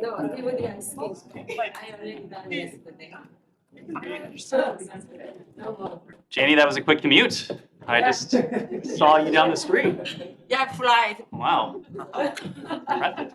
No, everybody I speak. I already done yesterday. No more. Janie, that was a quick commute. I just saw you down the street. Yeah, flight. Wow. Impressive.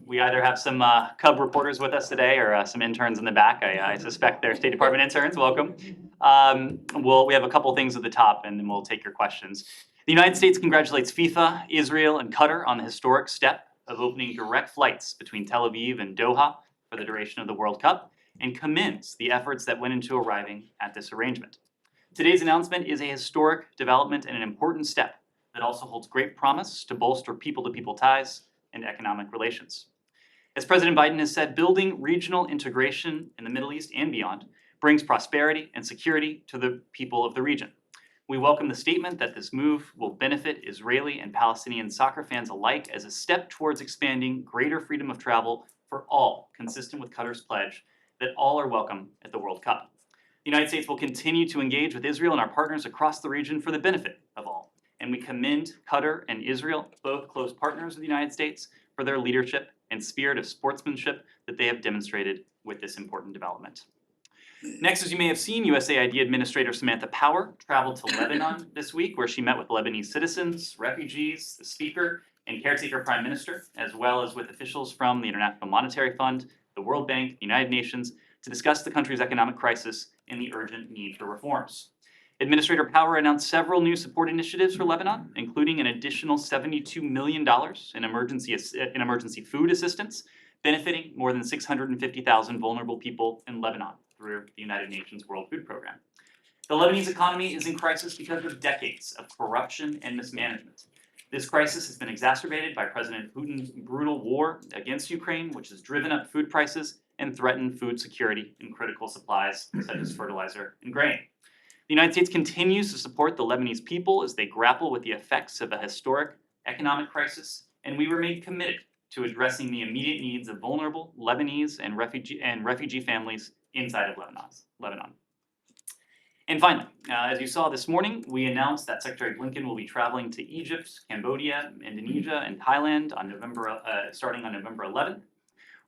We either have some Cub reporters with us today or some interns in the back. I suspect they're State Department interns. Welcome. We have a couple things at the top, and then we'll take your questions. The United States congratulates FIFA, Israel, and Qatar on the historic step of opening direct flights between Tel Aviv and Doha for the duration of the World Cup, and commends the efforts that went into arriving at this arrangement. Today's announcement is a historic development and an important step that also holds great promise to bolster people-to-people ties and economic relations. As President Biden has said, building regional integration in the Middle East and beyond brings prosperity and security to the people of the region. We welcome the statement that this move will benefit Israeli and Palestinian soccer fans alike as a step towards expanding greater freedom of travel for all, consistent with Qatar's pledge that all are welcome at the World Cup. The United States will continue to engage with Israel and our partners across the region for the benefit of all. And we commend Qatar and Israel, both close partners of the United States, for their leadership and spirit of sportsmanship that they have demonstrated with this important development. Next, as you may have seen, USAID Administrator Samantha Power traveled to Lebanon this week, where she met with Lebanese citizens, refugees, the Speaker, and caretaker Prime Minister, as well as with officials from the International Monetary Fund, the World Bank, the United Nations, to discuss the country's economic crisis and the urgent need for reforms. Administrator Power announced several new support initiatives for Lebanon, including an additional $72 million in emergency food assistance, benefiting more than 650,000 vulnerable people in Lebanon through the United Nations World Food Program. The Lebanese economy is in crisis because of decades of corruption and mismanagement. This crisis has been exacerbated by President Putin's brutal war against Ukraine, which has driven up food prices and threatened food security in critical supplies such as fertilizer and grain. The United States continues to support the Lebanese people as they grapple with the effects of a historic economic crisis, and we remain committed to addressing the immediate needs of vulnerable Lebanese and refugee families inside of Lebanon. And finally, as you saw this morning, we announced that Secretary Blinken will be traveling to Egypt, Cambodia, Indonesia, and Thailand starting on November 11th.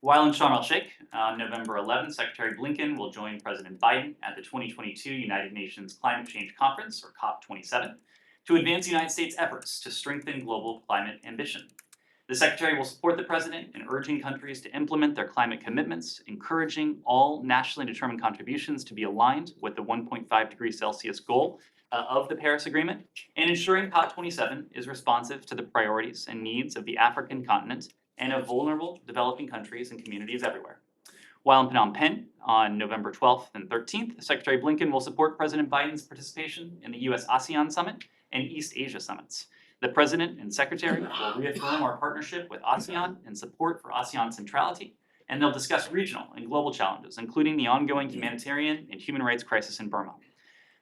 While in Sharm el-Sheikh on November 11th, Secretary Blinken will join President Biden at the 2022 United Nations Climate Change Conference, or COP27, to advance the United States' efforts to strengthen global climate ambition. The Secretary will support the President in urging countries to implement their climate commitments, encouraging all nationally determined contributions to be aligned with the 1.5 degrees Celsius goal of the Paris Agreement, and ensuring COP27 is responsive to the priorities and needs of the African continent and of vulnerable developing countries and communities everywhere. While in Phnom Penh on November 12th and 13th, Secretary Blinken will support President Biden's participation in the US-ASEAN Summit and East Asia Summits. The President and Secretary will reaffirm our partnership with ASEAN and support for ASEAN centrality, and they'll discuss regional and global challenges, including the ongoing humanitarian and human rights crisis in Burma.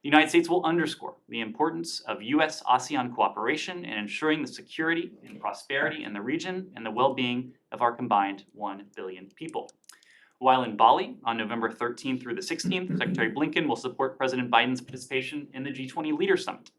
The United States will underscore the importance of US-ASEAN cooperation in ensuring the security and prosperity in the region and the well-being of our combined 1 billion people. While in Bali on November 13th through the 16th, Secretary Blinken will support President Biden's participation in the G20 Leaders Summit.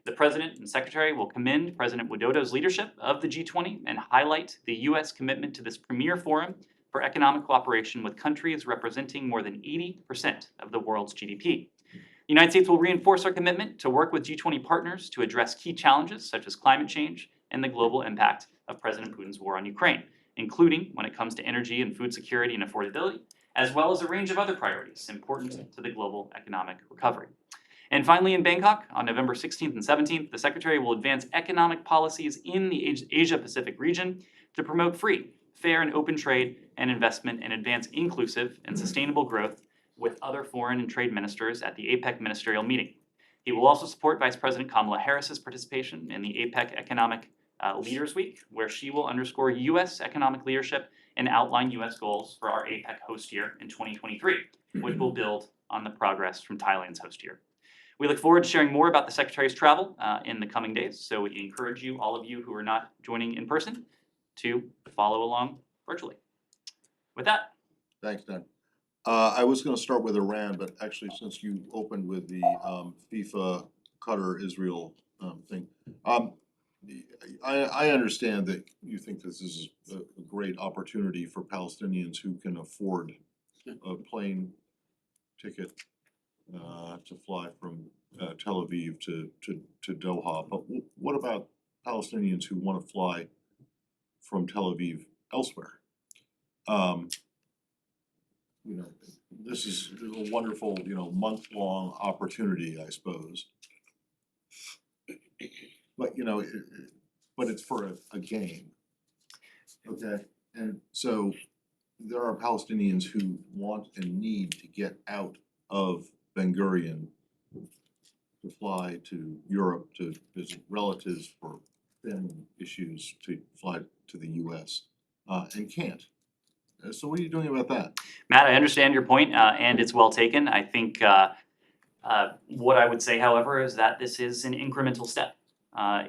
The President and Secretary will commend President Widodo's leadership of the G20 and highlight the US commitment to this premier forum for economic cooperation with countries representing more than 80% of the world's GDP. The United States will reinforce our commitment to work with G20 partners to address key challenges such as climate change and the global impact of President Putin's war on Ukraine, including when it comes to energy and food security and affordability, as well as a range of other priorities important to the global economic recovery. And finally, in Bangkok, on November 16th and 17th, the Secretary will advance economic policies in the Asia-Pacific region to promote free, fair, and open trade and investment and advance inclusive and sustainable growth with other foreign and trade ministers at the APEC ministerial meeting. He will also support Vice President Kamala Harris's participation in the APEC Economic Leaders Week, where she will underscore U.S. economic leadership and outline U.S. goals for our APEC host year in 2023, which will build on the progress from Thailand's host year. We look forward to sharing more about the Secretary's travel in the coming days, so we encourage you, all of you who are not joining in person, to follow along virtually. With that. Thanks, Dan. I was going to start with Iran, but actually, since you opened with the FIFA, Qatar, Israel thing, I understand that you think this is a great opportunity for Palestinians who can afford a plane ticket to fly from Tel Aviv to Doha, but what about Palestinians who wanna fly from Tel Aviv elsewhere? Um, you know, this is a wonderful, month-long opportunity, I suppose. But, but it's for a game, okay? And so there are Palestinians who want and need to get out of Ben Gurion to fly to Europe to visit relatives for family issues, to fly to the US, and can't. So what are you doing about that? Matt, I understand your point, and it's well taken. I think what I would say, however, is that this is an incremental step.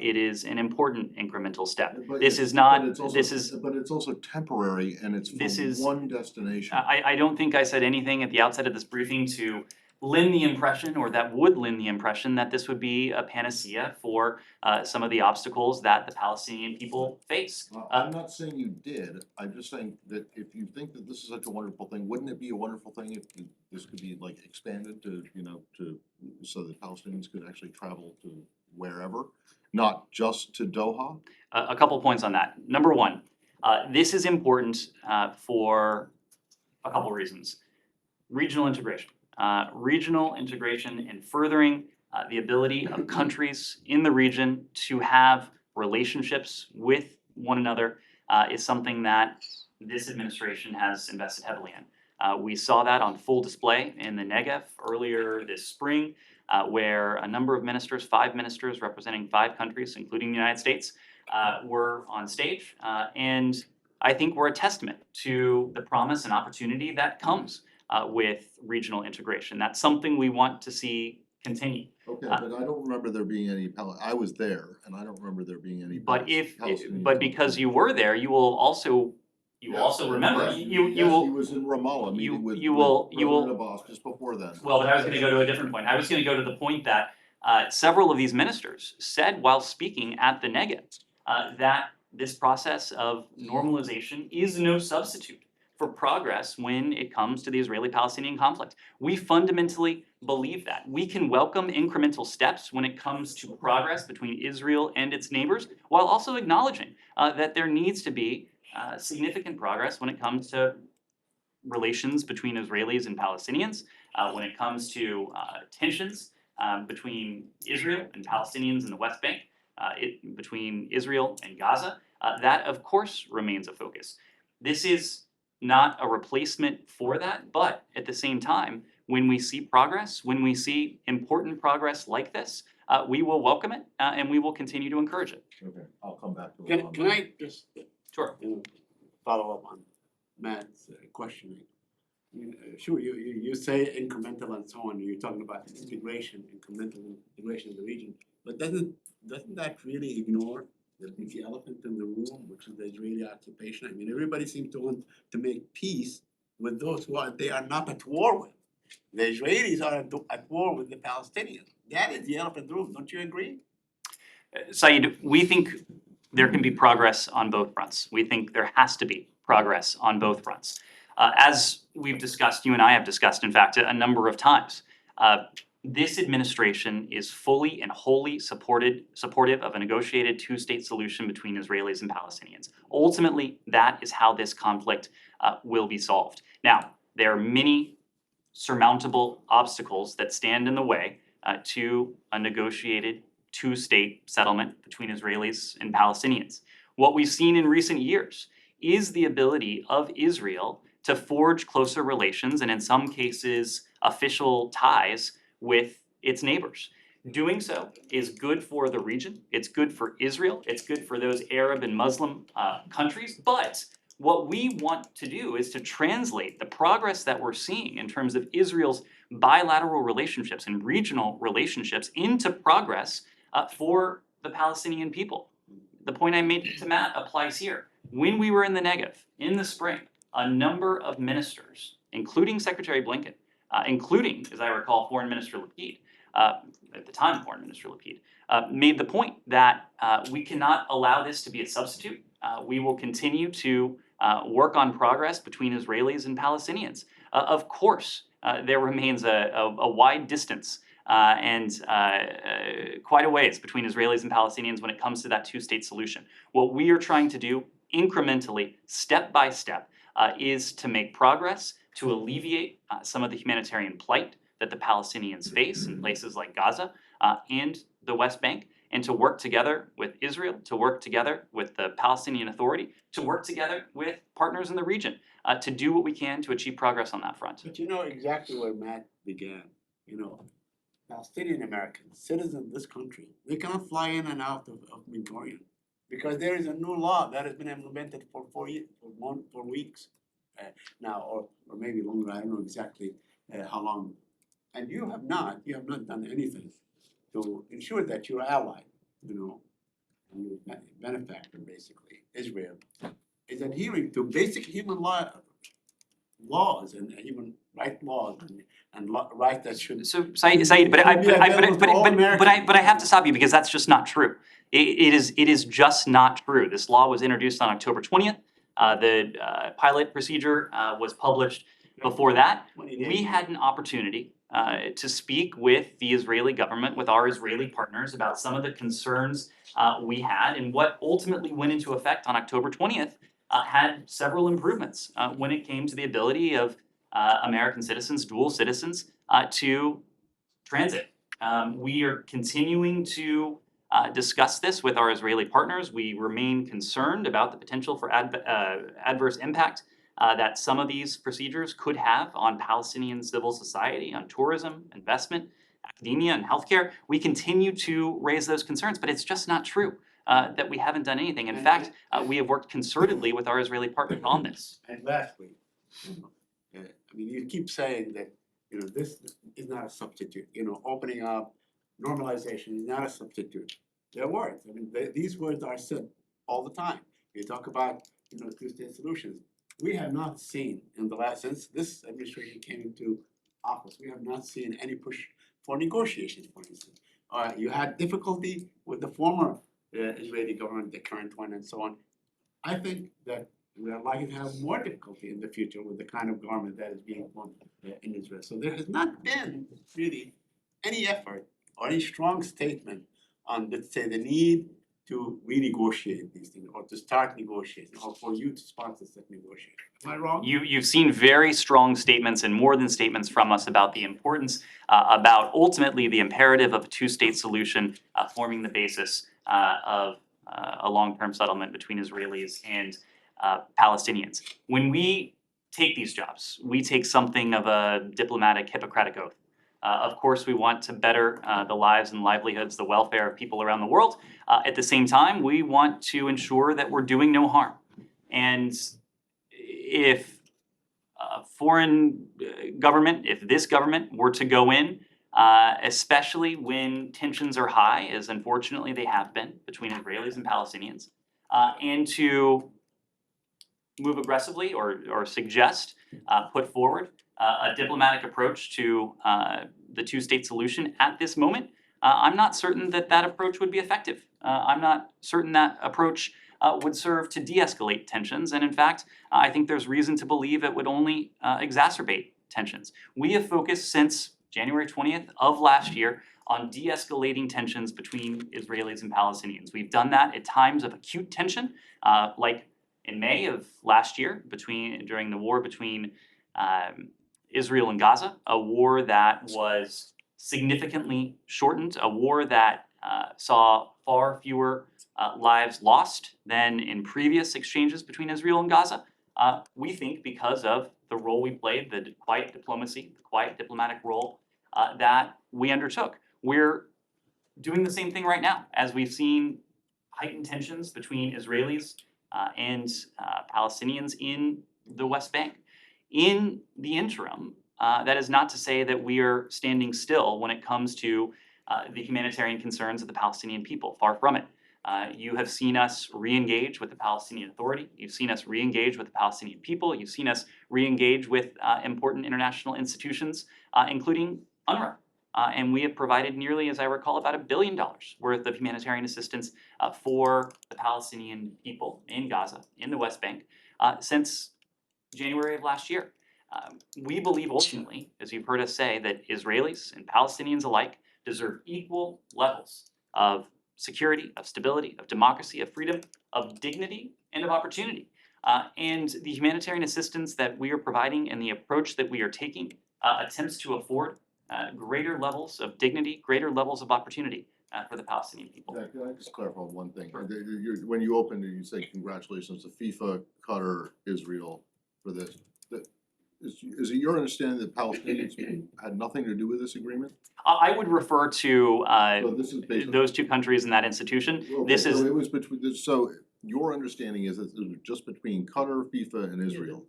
It is an important incremental step. But This it's- is not, but it's also- this is, But it's also temporary and it's This for is- one destination. I don't think I said anything at the outset of this briefing to lend the impression, or that would lend the impression, that this would be a panacea for some of the obstacles that the Palestinian people face. I'm not saying you did, I'm just saying that if you think that this is such a wonderful thing, wouldn't it be a wonderful thing if this could be like expanded to, so that Palestinians could actually travel to wherever, not just to Doha? A couple points on that. Number one, this is important for a couple reasons. Regional integration. Regional integration and furthering the ability of countries in the region to have relationships with one another is something that this administration has invested heavily in. We saw that on full display in the Negev earlier this spring, where a number of ministers, 5 ministers representing 5 countries, including the United States, were on stage. And I think we're a testament to the promise and opportunity that comes with regional integration. That's something we want to see continue. Okay, but I don't remember there being any I was there, and I don't remember there being any But Palestinians. but because you were there, you will also remember, Yes, you yes, he will, was in Ramallah meeting with you will- President Abbas just before then. well, but I was gonna go to a different point. I was gonna go to the point that several of these ministers said while speaking at the Negev that this process of normalization is no substitute for progress when it comes to the Israeli-Palestinian conflict. We fundamentally believe that. We can welcome incremental steps when it comes to progress between Israel and its neighbors, while also acknowledging that there needs to be significant progress when it comes to relations between Israelis and Palestinians, when it comes to tensions between Israel and Palestinians in the West Bank, between Israel and Gaza. That, of course, remains a focus. This is not a replacement for that, but at the same time, when we see progress, when we see important progress like this, we will welcome it and we will continue to encourage it. Okay, I'll come back to it. Can I just Sure. follow up on Matt's questioning? Sure, you say incremental and so on, you're talking about integration, incremental integration in the region, but doesn't that really ignore the elephant in the room, which is the Israeli occupation? I mean, everybody seems to want to make peace with those they are not at war with. The Israelis are at war with the Palestinians. That is the elephant in the room, don't you agree? Saeed, we think there can be progress on both fronts. We think there has to be progress on both fronts. As we've discussed, you and I have discussed, in fact, a number of times, this administration is fully and wholly supportive of a negotiated 2-state solution between Israelis and Palestinians. Ultimately, that is how this conflict will be solved. Now, there are many surmountable obstacles that stand in the way to a negotiated 2-state settlement between Israelis and Palestinians. What we've seen in recent years is the ability of Israel to forge closer relations, and in some cases, official ties with its neighbors. Doing so is good for the region, it's good for Israel, it's good for those Arab and Muslim countries, but what we want to do is to translate the progress that we're seeing in terms of Israel's bilateral relationships and regional relationships into progress for the Palestinian people. The point I made to Matt applies here. When we were in the Negev in the spring, a number of ministers, including Secretary Blinken, including, as I recall, Foreign Minister Lapid, at the time Foreign Minister Lapid, made the point that we cannot allow this to be a substitute. We will continue to work on progress between Israelis and Palestinians. Of course, there remains a wide distance and quite a ways between Israelis and Palestinians when it comes to that two-state solution. What we are trying to do incrementally, step by step, is to make progress to alleviate some of the humanitarian plight that the Palestinians face in places like Gaza and the West Bank, and to work together with Israel, to work together with the Palestinian Authority, to work together with partners in the region to do what we can to achieve progress on that front. But you know exactly where Matt began, Palestinian Americans, citizens of this country, they cannot fly in and out of Ben Gurion because there is a new law that has been implemented for 4 weeks now, or maybe longer. I don't know exactly how long. And you have not done anything to ensure that your ally, and your benefactor, basically, Israel, is adhering to basic human laws and human rights laws and rights that should. So Saeed, but I have to stop you because that's just not true. It is just not true. This law was introduced on October 20th. The pilot procedure was published before that. We had an opportunity to speak with the Israeli government, with our Israeli partners, about some of the concerns we had, and what ultimately went into effect on October 20th had several improvements when it came to the ability of American citizens, dual citizens, to transit. We are continuing to discuss this with our Israeli partners. We remain concerned about the potential for adverse impact that some of these procedures could have on Palestinian civil society, on tourism, investment, academia, and healthcare. We continue to raise those concerns, but it's just not true that we haven't done anything. In fact, we have worked concertedly with our Israeli partners on this. And lastly, you keep saying that this is not a substitute. Opening up, normalization is not a substitute. They're words. These words are said all the time. You talk about two-state solutions. We have not seen since this administration came into office, we have not seen any push for negotiations, for instance. You had difficulty with the former Israeli government, the current one, and so on. I think that we are likely to have more difficulty in the future with the kind of government that is being formed in Israel. So there has not been really any effort or any strong statement on, let's say, the need to renegotiate these things or to start negotiating or for you to sponsor such negotiations. Am I wrong? You've seen very strong statements and more than statements from us about the importance, about ultimately the imperative of a two-state solution forming the basis of a long-term settlement between Israelis and Palestinians. When we take these jobs, we take something of a diplomatic Hippocratic oath. Of course, we want to better the lives and livelihoods, the welfare of people around the world. At the same time, we want to ensure that we're doing no harm. And if a foreign government, if this government were to go in, especially when tensions are high, as unfortunately they have been between Israelis and Palestinians, and to move aggressively or suggest, put forward a diplomatic approach to the two-state solution at this moment, I'm not certain that that approach would be effective. I'm not certain that approach would serve to de-escalate tensions. And in fact, I think there's reason to believe it would only exacerbate tensions. We have focused since January 20th of last year on de-escalating tensions between Israelis and Palestinians. We've done that at times of acute tension, like in May of last year during the war between Israel and Gaza, a war that was significantly shortened, a war that saw far fewer lives lost than in previous exchanges between Israel and Gaza. We think because of the role we played, the quiet diplomacy, the quiet diplomatic role that we undertook. We're doing the same thing right now as we've seen heightened tensions between Israelis and Palestinians in the West Bank. In the interim, that is not to say that we are standing still when it comes to the humanitarian concerns of the Palestinian people. Far from it. You have seen us re-engage with the Palestinian Authority. You've seen us re-engage with the Palestinian people. You've seen us re-engage with important international institutions, including UNRWA. And we have provided nearly, as I recall, about $1 billion worth of humanitarian assistance for the Palestinian people in Gaza, in the West Bank, since January of last year. We believe ultimately, as you've heard us say, that Israelis and Palestinians alike deserve equal levels of security, of stability, of democracy, of freedom, of dignity, and of opportunity. And the humanitarian assistance that we are providing and the approach that we are taking attempts to afford greater levels of dignity, greater levels of opportunity for the Palestinian people. Yeah, can I just clarify one thing? Sure. When you opened it, you say congratulations to FIFA, Qatar, Israel for this. Is it your understanding that Palestinians had nothing to do with this agreement? I would refer to So this is based on. those two countries in that institution. Okay, This so is, it was between, so your understanding is that it was just between Qatar, FIFA, and Israel?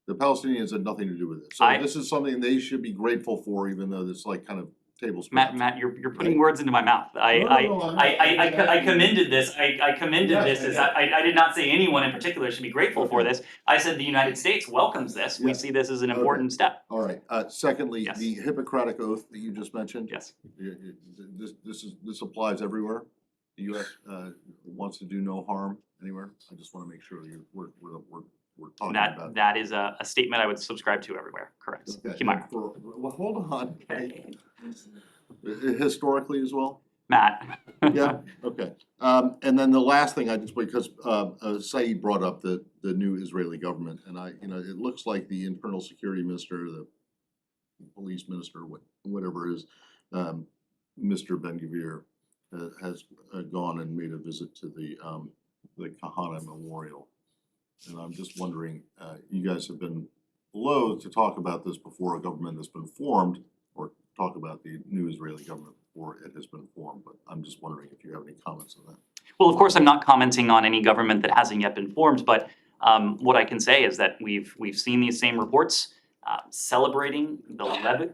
The Palestinians had nothing to do with it, so I- this is something they should be grateful for, even though it's like kind of table scraps. Matt, you're putting words into my mouth. No, I'm not. I commended this, I commended Yes, this, I as get it. I did not say anyone in particular should be grateful for Okay. this. I said the United States welcomes this. We Yeah. see this as an Okay. important step. All right, secondly, Yes. the Hippocratic Oath that you just mentioned. Yes. This applies everywhere? The US wants to do no harm anywhere? I just wanna make sure we're talking about. That is a statement I would subscribe to everywhere, correct. Okay, Kimara. and well, hold on. Historically as well? Matt. Yeah, okay. And then the last thing, I just, because Saeed brought up the new Israeli government, and it looks like the internal security minister, the police minister, whatever it is, Mr. Ben-Gvir, has gone and made a visit to the Kahana Memorial. And I'm just wondering, you guys have been loath to talk about this before a government has been formed, or talk about the new Israeli government before it has been formed, but I'm just wondering if you have any comments on that. Well, of course, I'm not commenting on any government that hasn't yet been formed, but what I can say is that we've seen these same reports. Celebrating the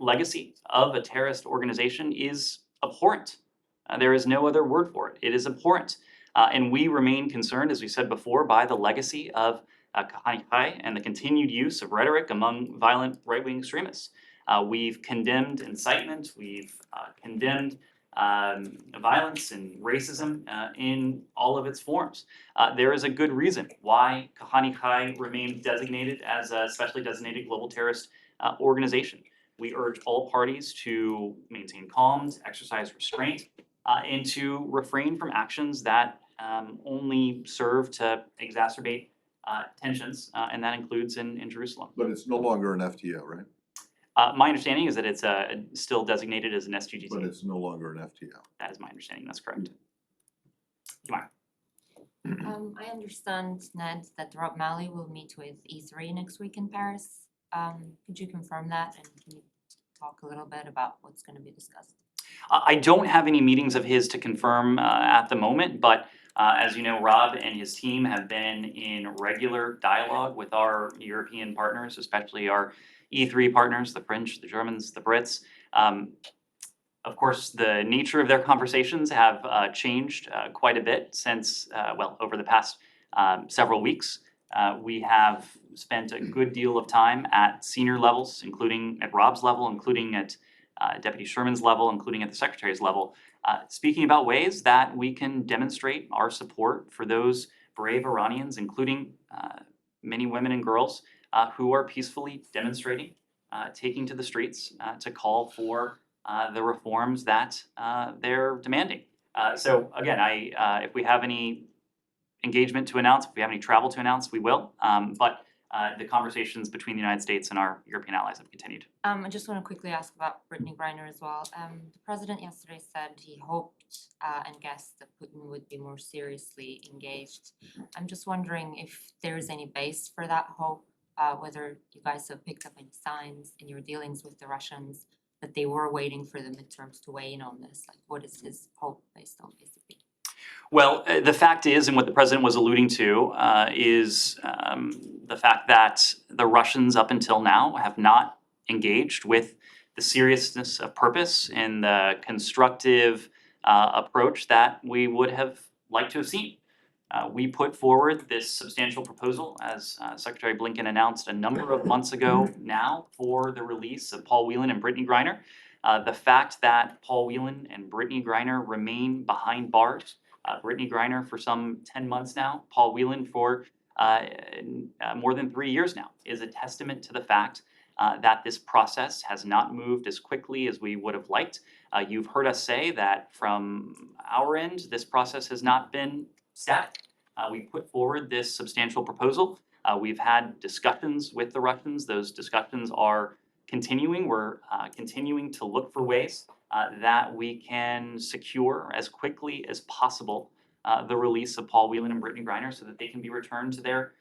legacy of a terrorist organization is abhorrent. There is no other word for it. It is abhorrent. And we remain concerned, as we said before, by the legacy of Kahane Kai and the continued use of rhetoric among violent right-wing extremists. We've condemned incitement, we've condemned violence and racism in all of its forms. There is a good reason why Kahane Kai remains designated as a specially designated global terrorist organization. We urge all parties to maintain calm, to exercise restraint, and to refrain from actions that only serve to exacerbate tensions, and that includes in Jerusalem. But it's no longer an FTO, right? My understanding is that it's still designated as an But SGGT. it's no longer an FTO. That is my understanding, that's correct. Kimara. I understand, Ned, that Rob Malley will meet with E3 next week in Paris. Could you confirm that, and can you talk a little bit about what's going to be discussed? I don't have any meetings of his to confirm at the moment, but as you know, Rob and his team have been in regular dialogue with our European partners, especially our E3 partners, the French, the Germans, the Brits. Of course, the nature of their conversations have changed quite a bit since, over the past several weeks. We have spent a good deal of time at senior levels, including at Rob's level, including at Deputy Sherman's level, including at the Secretary's level, speaking about ways that we can demonstrate our support for those brave Iranians, including many women and girls who are peacefully demonstrating, taking to the streets to call for the reforms that they're demanding. So again, if we have any engagement to announce, if we have any travel to announce, we will. But the conversations between the United States and our European allies have continued. I just want to quickly ask about Brittany Griner as well. The president yesterday said he hoped and guessed that Putin would be more seriously engaged. I'm just wondering if there is any base for that hope, whether you guys have picked up any signs in your dealings with the Russians that they were waiting for the midterms to weigh in on this. Like, what is his hope based on, basically? Well, the fact is, and what the president was alluding to, is the fact that the Russians up until now have not engaged with the seriousness of purpose and the constructive approach that we would have liked to have seen. We put forward this substantial proposal, as Secretary Blinken announced a number of months ago now, for the release of Paul Whelan and Brittany Griner. The fact that Paul Whelan and Brittany Griner remain behind bars, Brittany Griner for some 10 months now, Paul Whelan for more than 3 years now, is a testament to the fact that this process has not moved as quickly as we would have liked. You've heard us say that from our end, this process has not been static. We put forward this substantial proposal. We've had discussions with the Russians. Those discussions are continuing. We're continuing to look for ways that we can secure as quickly as possible the release of Paul Whelan and Brittany Griner so that they can be returned to their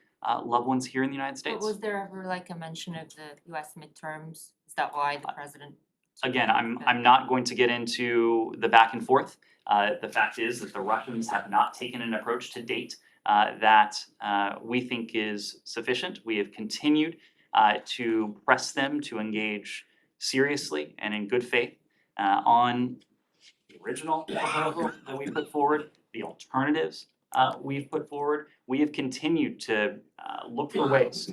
loved ones here in the United But States. was there ever like a mention of the US midterms? Is that why the president? Again, I'm not going to get into the back and forth. The fact is that the Russians have not taken an approach to date that we think is sufficient. We have continued to press them to engage seriously and in good faith on the original proposal that we put forward, the alternatives we've put forward. We have continued to look for ways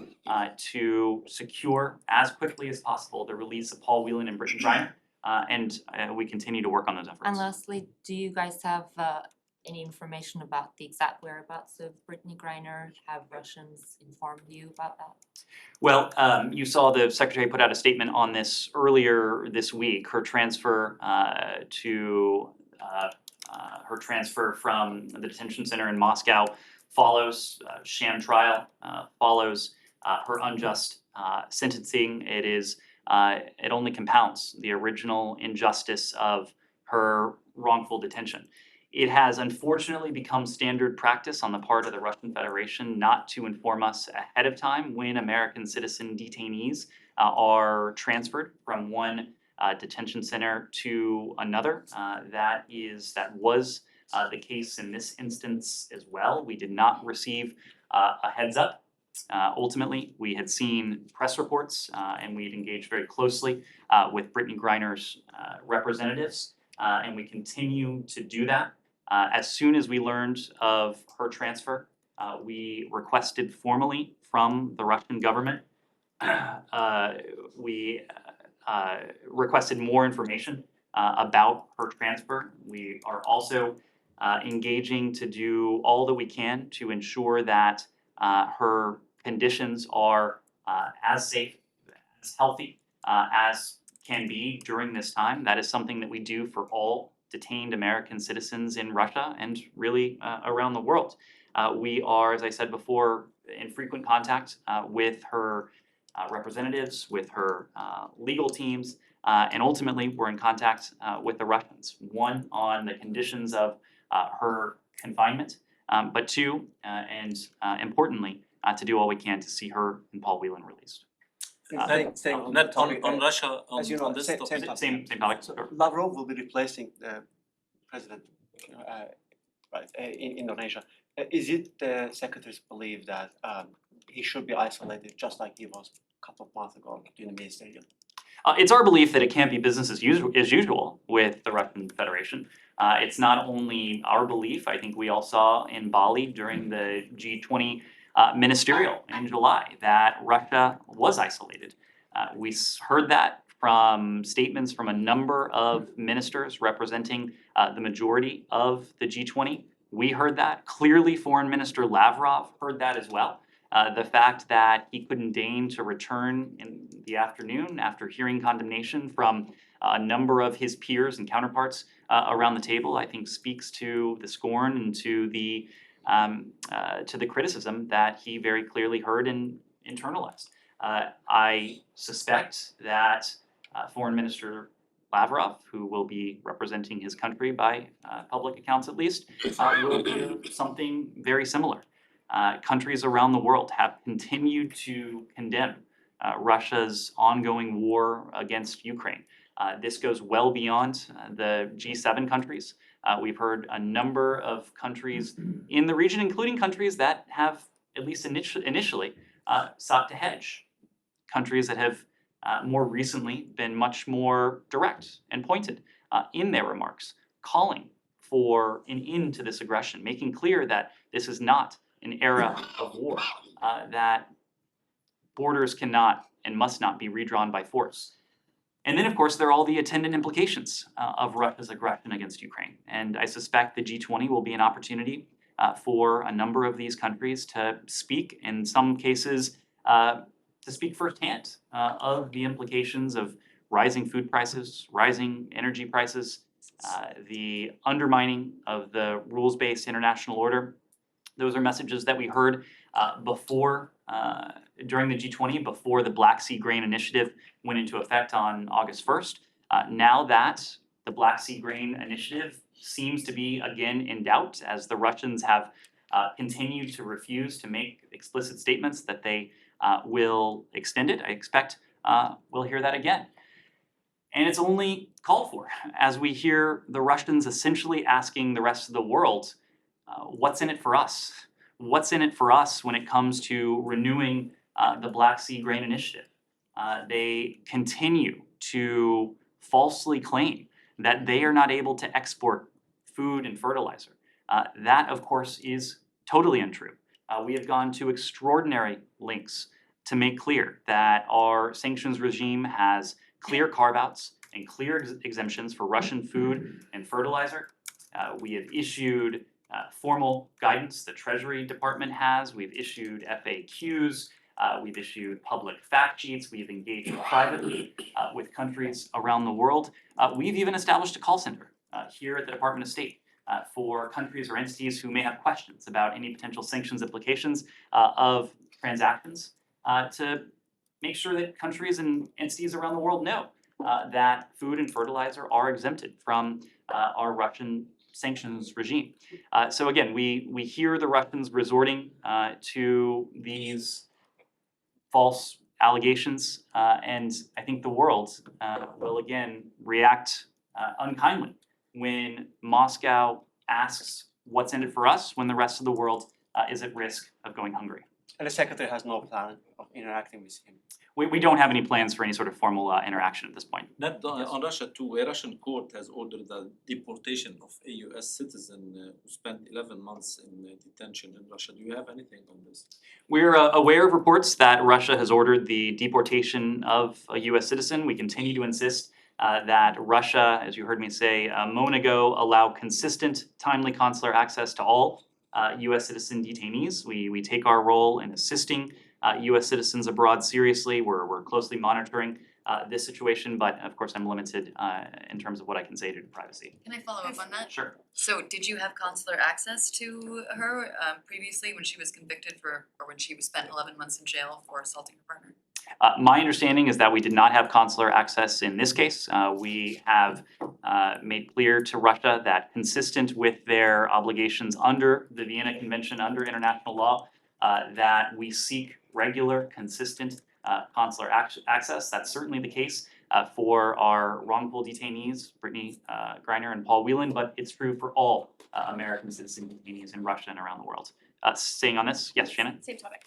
to secure as quickly as possible the release of Paul Whelan and Brittany Griner, and we continue to work on those efforts. And lastly, do you guys have any information about the exact whereabouts of Brittany Griner? Have Russians informed you about that? Well, you saw the secretary put out a statement on this earlier this week. Her transfer her transfer from the detention center in Moscow follows sham trial, follows her unjust sentencing. It only compounds the original injustice of her wrongful detention. It has unfortunately become standard practice on the part of the Russian Federation not to inform us ahead of time when American citizen detainees are transferred from one detention center to another. That was the case in this instance as well. We did not receive a heads up. Ultimately, we had seen press reports and we had engaged very closely with Brittany Griner's representatives, and we continue to do that. As soon as we learned of her transfer, we requested formally from the Russian government. We requested more information about her transfer. We are also engaging to do all that we can to ensure that her conditions are as safe, as healthy as can be during this time. That is something that we do for all detained American citizens in Russia and really around the world. We are, as I said before, in frequent contact with her representatives, with her legal teams, and ultimately we're in contact with the Russians. One, on the conditions of her confinement, but two, and importantly, to do all we can to see her and Paul Whelan released. Same on Not the topic, on Russia, as you know, on this same topic. topic. Same topic. So Sure. Lavrov will be replacing the president, in Indonesia. Is it the secretary's belief that he should be isolated just like he was a couple of months ago in the ministerial? It's our belief that it can't be business as usual with the Russian Federation. It's not only our belief. I think we all saw in Bali during the G20 ministerial in July that Russia was isolated. We heard that from statements from a number of ministers representing the majority of the G20. We heard that. Clearly, Foreign Minister Lavrov heard that as well. The fact that he couldn't deign to return in the afternoon after hearing condemnation from a number of his peers and counterparts around the table, I think speaks to the scorn and to the criticism that he very clearly heard and internalized. I suspect that Foreign Minister Lavrov, who will be representing his country by public accounts at least, will do something very similar. Countries around the world have continued to condemn Russia's ongoing war against Ukraine. This goes well beyond the G7 countries. We've heard a number of countries in the region, including countries that have, at least initially, sought to hedge. Countries that have more recently been much more direct and pointed in their remarks, calling for an end to this aggression, making clear that this is not an era of war, that borders cannot and must not be redrawn by force. And then, of course, there are all the attendant implications of Russia's aggression against Ukraine. And I suspect the G20 will be an opportunity for a number of these countries to speak, in some cases, to speak firsthand of the implications of rising food prices, rising energy prices, the undermining of the rules-based international order. Those are messages that we heard before, during the G20, before the Black Sea Grain Initiative went into effect on August 1st. Now that the Black Sea Grain Initiative seems to be again in doubt, as the Russians have continued to refuse to make explicit statements that they will extend it, I expect we'll hear that again. And it's only called for as we hear the Russians essentially asking the rest of the world, what's in it for us? What's in it for us when it comes to renewing the Black Sea Grain Initiative? They continue to falsely claim that they are not able to export food and fertilizer. That, of course, is totally untrue. We have gone to extraordinary lengths to make clear that our sanctions regime has clear carve-outs and clear exemptions for Russian food and fertilizer. We have issued formal guidance the Treasury Department has. We've issued FAQs. We've issued public fact sheets. We've engaged privately with countries around the world. We've even established a call center here at the Department of State for countries or entities who may have questions about any potential sanctions implications of transactions to make sure that countries and entities around the world know that food and fertilizer are exempted from our Russian sanctions regime. So again, we hear the Russians resorting to these false allegations, and I think the world will again react unkindly when Moscow asks what's in it for us when the rest of the world is at risk of going hungry. And the secretary has no plan of interacting with him. We don't have any plans for any sort of formal interaction at this point. Not on Russia too. A Russian court has ordered the deportation of a US citizen who spent 11 months in detention in Russia. Do you have anything on this? We're aware of reports that Russia has ordered the deportation of a US citizen. We continue to insist that Russia, as you heard me say a moment ago, allow consistent, timely consular access to all US citizen detainees. We take our role in assisting US citizens abroad seriously. We're closely monitoring this situation, but of course I'm limited in terms of what I can say due to privacy. Can I follow up on that? Sure. So did you have consular access to her previously when she was convicted for, or when she was spent 11 months in jail for assaulting her partner? My understanding is that we did not have consular access in this case. We have made clear to Russia that consistent with their obligations under the Vienna Convention, under international law, that we seek regular, consistent consular access. That's certainly the case for our wrongful detainees, Brittany Griner and Paul Whelan, but it's true for all American citizen detainees in Russia and around the world. Staying on this, yes, Shannon? Same topic.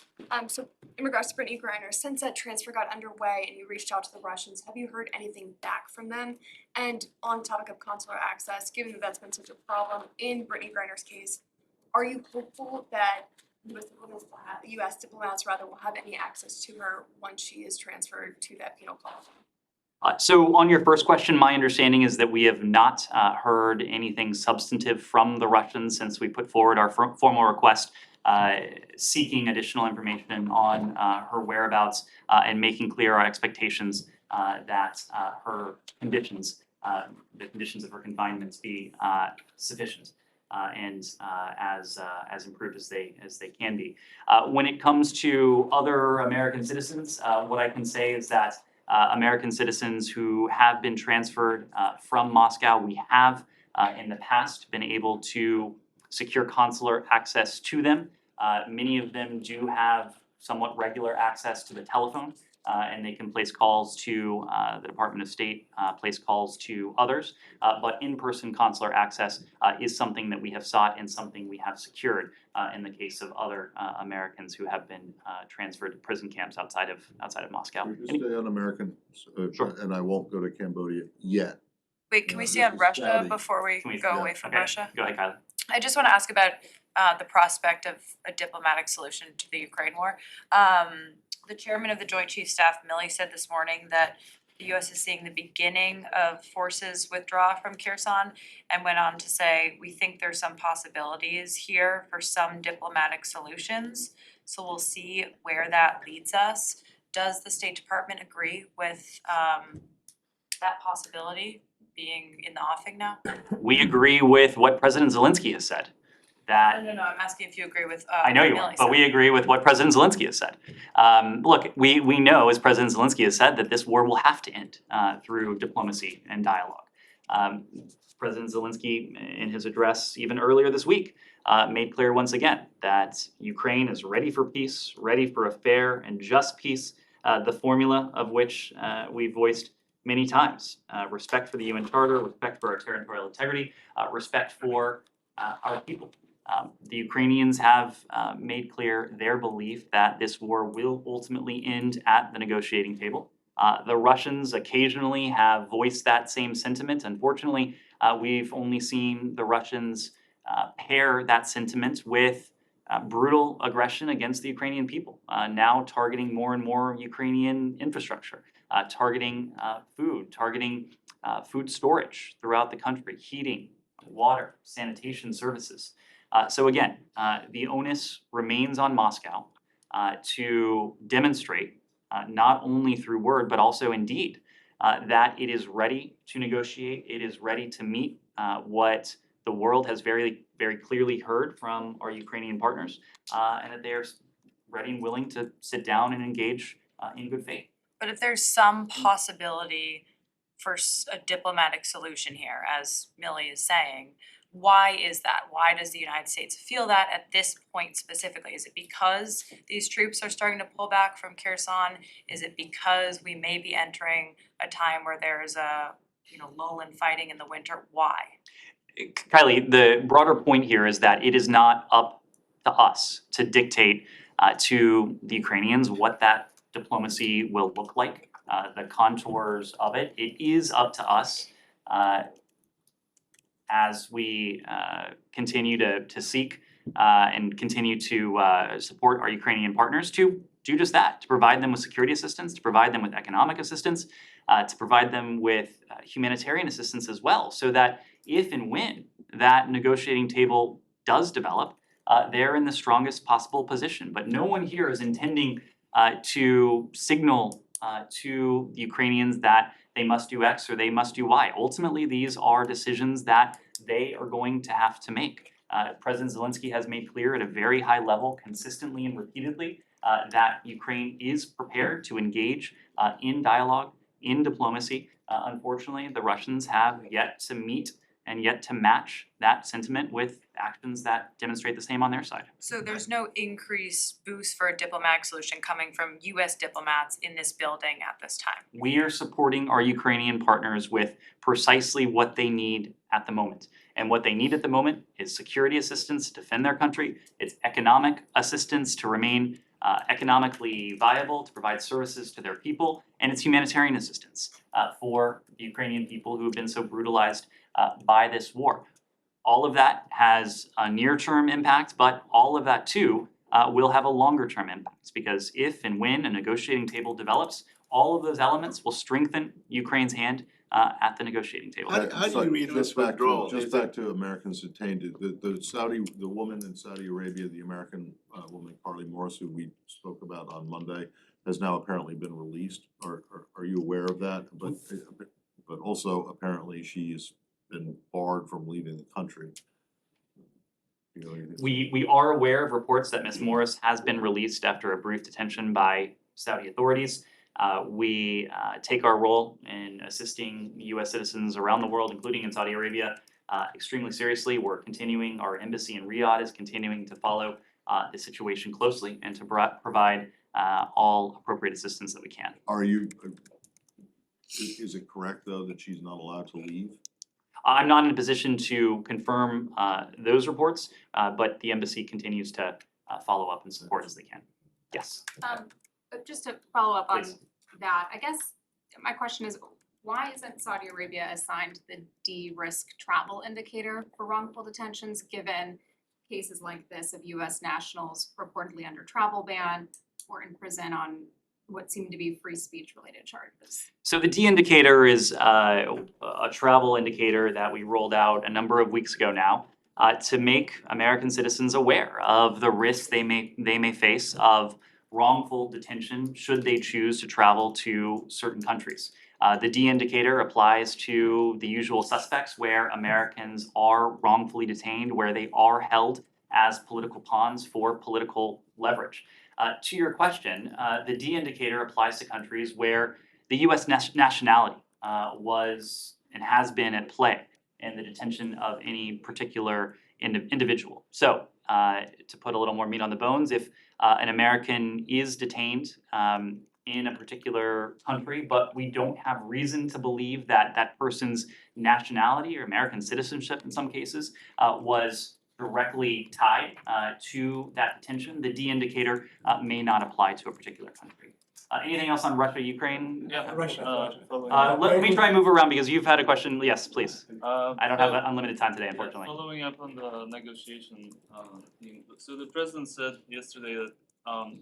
So in regards to Brittany Griner, since that transfer got underway and you reached out to the Russians, have you heard anything back from them? And on the topic of consular access, given that that's been such a problem in Brittany Griner's case, are you hopeful that US diplomats will have any access to her once she is transferred to that penal colony? So on your first question, my understanding is that we have not heard anything substantive from the Russians since we put forward our formal request seeking additional information on her whereabouts and making clear our expectations that her conditions, the conditions of her confinement be sufficient and as improved as they can be. When it comes to other American citizens, what I can say is that American citizens who have been transferred from Moscow, we have in the past been able to secure consular access to them. Many of them do have somewhat regular access to the telephone, and they can place calls to the Department of State, place calls to others. But in-person consular access is something that we have sought and something we have secured in the case of other Americans who have been transferred to prison camps outside of Moscow. Just stay on American, Sure. and I won't go to Cambodia yet. Wait, can we Yeah, stay on this is Russia Saudi. before we Can we- go yeah, away from Okay, Russia? Go ahead, Kylie. I just wanna ask about the prospect of a diplomatic solution to the Ukraine war. The chairman of the Joint Chiefs Staff, Milley, said this morning that the US is seeing the beginning of forces withdraw from Kherson, and went on to say, we think there's some possibilities here for some diplomatic solutions. So we'll see where that leads us. Does the State Department agree with that possibility being in the offing now? We agree with what President Zelensky has said, that No, I'm asking if you agree with I know you are, Millie's but we agree with what President Zelensky has said. Look, we know, as President Zelensky has said, that this war will have to end through diplomacy and dialogue. President Zelensky, in his address even earlier this week, made clear once again that Ukraine is ready for peace, ready for a fair and just peace, the formula of which we voiced many times. Respect for the UN Charter, respect for our territorial integrity, respect for our people. The Ukrainians have made clear their belief that this war will ultimately end at the negotiating table. The Russians occasionally have voiced that same sentiment. Unfortunately, we've only seen the Russians pair that sentiment with brutal aggression against the Ukrainian people, now targeting more and more Ukrainian infrastructure, targeting food, targeting food storage throughout the country, heating, water, sanitation services. So again, the onus remains on Moscow to demonstrate, not only through word, but also in deed, that it is ready to negotiate, it is ready to meet what the world has very, very clearly heard from our Ukrainian partners, and that they are ready and willing to sit down and engage in good faith. But if there's some possibility for a diplomatic solution here, as Millie is saying, why is that? Why does the United States feel that at this point specifically? Is it because these troops are starting to pull back from Kherson? Is it because we may be entering a time where there's a lull in fighting in the winter? Why? Kylie, the broader point here is that it is not up to us to dictate to the Ukrainians what that diplomacy will look like, the contours of it. It is up to us as we continue to seek and continue to support our Ukrainian partners to do just that, to provide them with security assistance, to provide them with economic assistance, to provide them with humanitarian assistance as well, so that if and when that negotiating table does develop, they're in the strongest possible position. But no one here is intending to signal to the Ukrainians that they must do X or they must do Y. Ultimately, these are decisions that they are going to have to make. President Zelensky has made clear at a very high level, consistently and repeatedly, that Ukraine is prepared to engage in dialogue, in diplomacy. Unfortunately, the Russians have yet to meet and yet to match that sentiment with actions that demonstrate the same on their side. So there's no increased boost for a diplomatic solution coming from US diplomats in this building at this time? We are supporting our Ukrainian partners with precisely what they need at the moment. And what they need at the moment is security assistance to defend their country, it's economic assistance to remain economically viable, to provide services to their people, and it's humanitarian assistance for the Ukrainian people who have been so brutalized by this war. All of that has a near-term impact, but all of that too will have a longer-term impact, because if and when a negotiating table develops, all of those elements will strengthen Ukraine's hand at the negotiating table. How do you read this Just back withdrawal? to, just Is back it- to Americans detained, the woman in Saudi Arabia, the American woman Carly Morris, who we spoke about on Monday, has now apparently been released. Are you aware of that? But also apparently she's been barred from leaving the country. You know anything? We are aware of reports that Ms. Morris has been released after a brief detention by Saudi authorities. We take our role in assisting US citizens around the world, including in Saudi Arabia, extremely seriously. We're continuing, our embassy in Riyadh is continuing to follow the situation closely and to provide all appropriate assistance that we can. Are you, is it correct though that she's not allowed to leave? I'm not in a position to confirm those reports, but the embassy continues to follow up and support as they can. Yes. But just to follow up on Please. that, I guess my question is, why isn't Saudi Arabia assigned the D-risk travel indicator for wrongful detentions, given cases like this of US nationals reportedly under travel ban or in prison on what seemed to be free speech related charges? So the D indicator is a travel indicator that we rolled out a number of weeks ago now to make American citizens aware of the risks they may face of wrongful detention should they choose to travel to certain countries. The D indicator applies to the usual suspects where Americans are wrongfully detained, where they are held as political pawns for political leverage. To your question, the D indicator applies to countries where the US nationality was and has been at play in the detention of any particular individual. So to put a little more meat on the bones, if an American is detained in a particular country, but we don't have reason to believe that that person's nationality or American citizenship in some cases was directly tied to that detention, the D indicator may not apply to a particular country. Anything else on Russia, Ukraine? Yeah. Russia. Let me try and move around because you've had a question. Yes, please. I don't have So- unlimited time today, unfortunately. Following up on the negotiation theme, so the president said yesterday that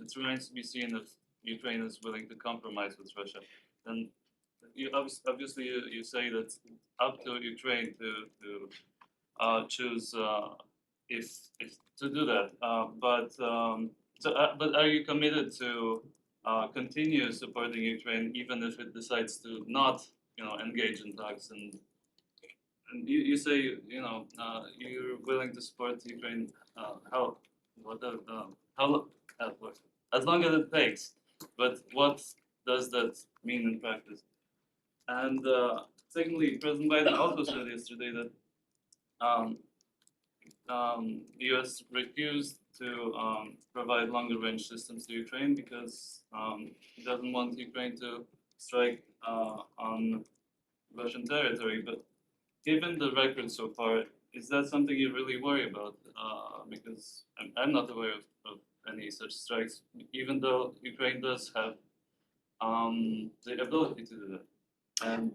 it remains to be seen if Ukraine is willing to compromise with Russia. And you obviously you say that it's up to Ukraine to choose if to do that. But are you committed to continue supporting Ukraine even if it decides to not, engage in talks and you say, you're willing to support Ukraine, as long as it takes, but what does that mean in practice? And secondly, President Biden also said yesterday that the US refused to provide longer range systems to Ukraine because he doesn't want Ukraine to strike on Russian territory, but given the record so far, is that something you really worry about? Because I'm not aware of any such strikes, even though Ukraine does have the ability to do that. And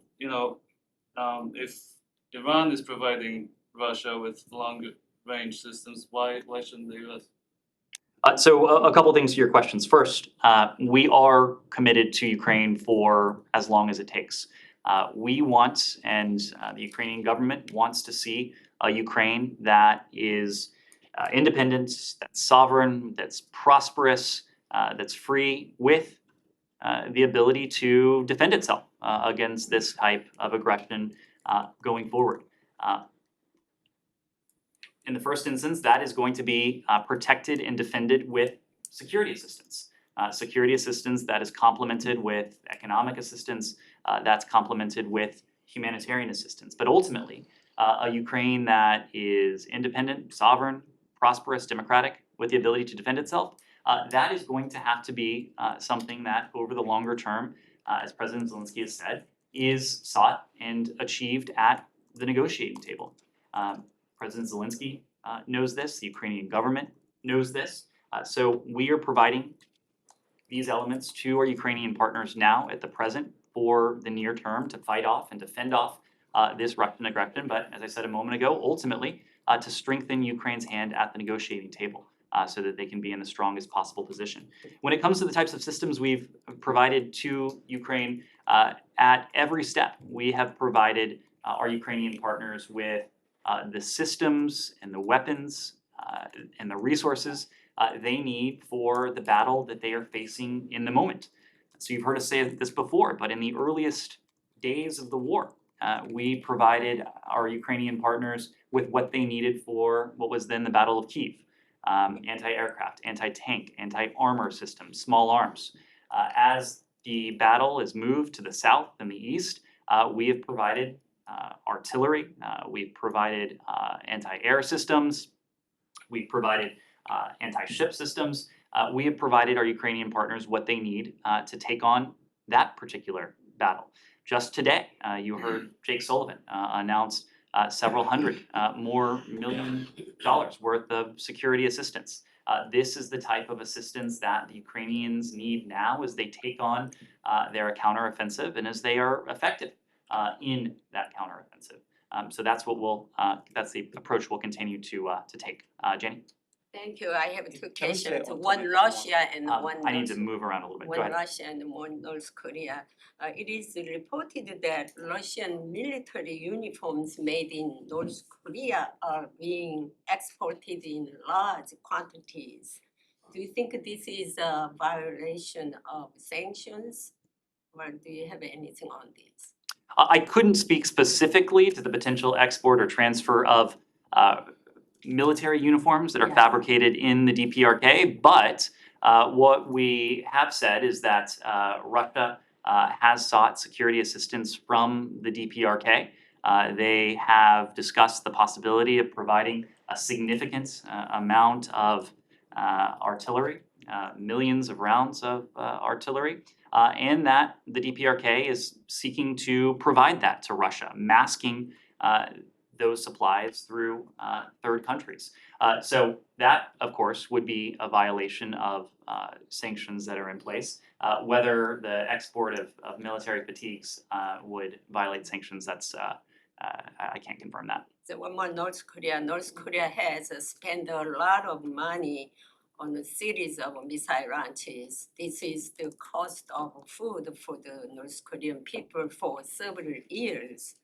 if Iran is providing Russia with longer range systems, why shouldn't the US? So a couple things to your questions. First, we are committed to Ukraine for as long as it takes. We want, and the Ukrainian government wants to see a Ukraine that is independent, that's sovereign, that's prosperous, that's free, with the ability to defend itself against this type of aggression going forward. In the first instance, that is going to be protected and defended with security assistance. Security assistance that is complemented with economic assistance, that's complemented with humanitarian assistance. But ultimately, a Ukraine that is independent, sovereign, prosperous, democratic, with the ability to defend itself, that is going to have to be something that over the longer term, as President Zelensky has said, is sought and achieved at the negotiating table. President Zelensky knows this, the Ukrainian government knows this. So we are providing these elements to our Ukrainian partners now at the present for the near term to fight off and to fend off this Russian aggression. But as I said a moment ago, ultimately to strengthen Ukraine's hand at the negotiating table so that they can be in the strongest possible position. When it comes to the types of systems we've provided to Ukraine at every step, we have provided our Ukrainian partners with the systems and the weapons and the resources they need for the battle that they are facing in the moment. So you've heard us say this before, but in the earliest days of the war, we provided our Ukrainian partners with what they needed for what was then the Battle of Kyiv. Anti-aircraft, anti-tank, anti-armor systems, small arms. As the battle is moved to the south and the east, we have provided artillery, we've provided anti-air systems, we've provided anti-ship systems. We have provided our Ukrainian partners what they need to take on that particular battle. Just today, you heard Jake Sullivan announce several hundred more $1 million worth of security assistance. This is the type of assistance that the Ukrainians need now as they take on their counteroffensive and as they are effective in that counteroffensive. So that's what that's the approach we'll continue to take. Jenny? Thank you. I have two Can we say questions, on one topic Russia and one I need to North, move around a little bit. Go one ahead. Russia and one North Korea. It is reported that Russian military uniforms made in North Korea are being exported in large quantities. Do you think this is a violation of sanctions? Or do you have anything on this? I couldn't speak specifically to the potential export or transfer of military uniforms that are Yeah. fabricated in the DPRK, but what we have said is that Russia has sought security assistance from the DPRK. They have discussed the possibility of providing a significant amount of artillery, millions of rounds of artillery, and that the DPRK is seeking to provide that to Russia, masking those supplies through third countries. So that, of course, would be a violation of sanctions that are in place. Whether the export of military fatigues would violate sanctions, that's I can't confirm that. So one more North Korea. North Korea has spent a lot of money on a series of missile launches. This is the cost of food for the North Korean people for several years.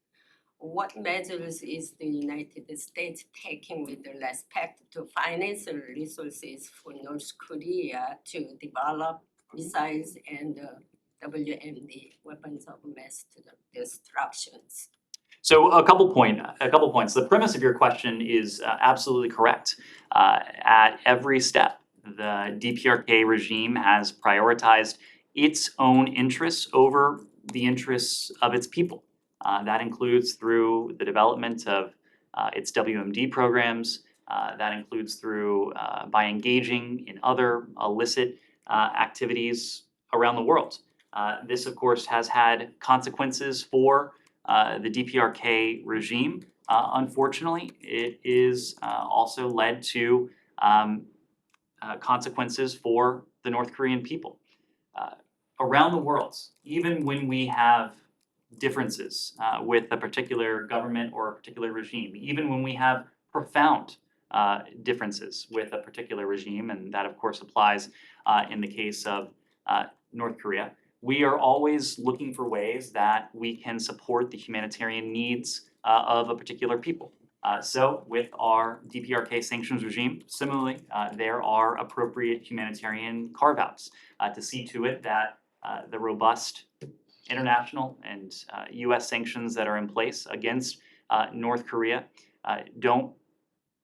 What measures is the United States taking with respect to financial resources for North Korea to develop missiles and WMD, weapons of mass destructions? So a couple points. The premise of your question is absolutely correct. At every step, the DPRK regime has prioritized its own interests over the interests of its people. That includes through the development of its WMD programs. That includes through by engaging in other illicit activities around the world. This, of course, has had consequences for the DPRK regime. Unfortunately, it is also led to consequences for the North Korean people. Around the world, even when we have differences with a particular government or a particular regime, even when we have profound differences with a particular regime, and that of course applies in the case of North Korea, we are always looking for ways that we can support the humanitarian needs of a particular people. So with our DPRK sanctions regime, similarly, there are appropriate humanitarian carve-outs to see to it that the robust international and US sanctions that are in place against North Korea don't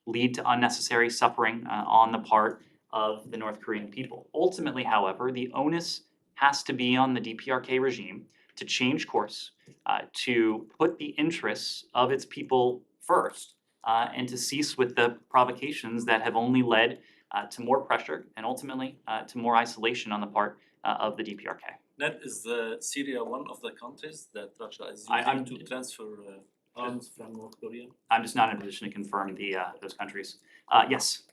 lead to unnecessary suffering on the part of the North Korean people. Ultimately, however, the onus has to be on the DPRK regime to change course, to put the interests of its people first, and to cease with the provocations that have only led to more pressure and ultimately to more isolation on the part of the DPRK. Ned, is Syria one of the countries that Russia is I'm- using to transfer arms from North Korea? I'm just not in a position to confirm those countries. Yes.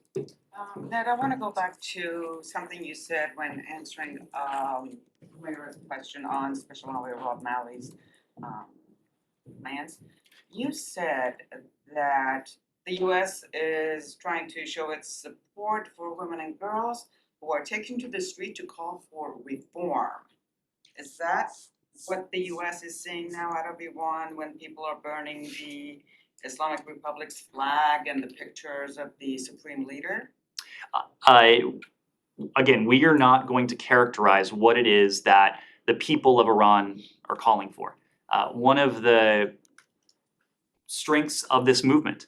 Ned, I wanna go back to something you said when answering Mayor's question on Special Envoy Rob Malley's plans. You said that the US is trying to show its support for women and girls who are taking to the street to call for reform. Is that what the US is saying now out of Iran when people are burning the Islamic Republic's flag and the pictures of the supreme leader? Again, we are not going to characterize what it is that the people of Iran are calling for. One of the strengths of this movement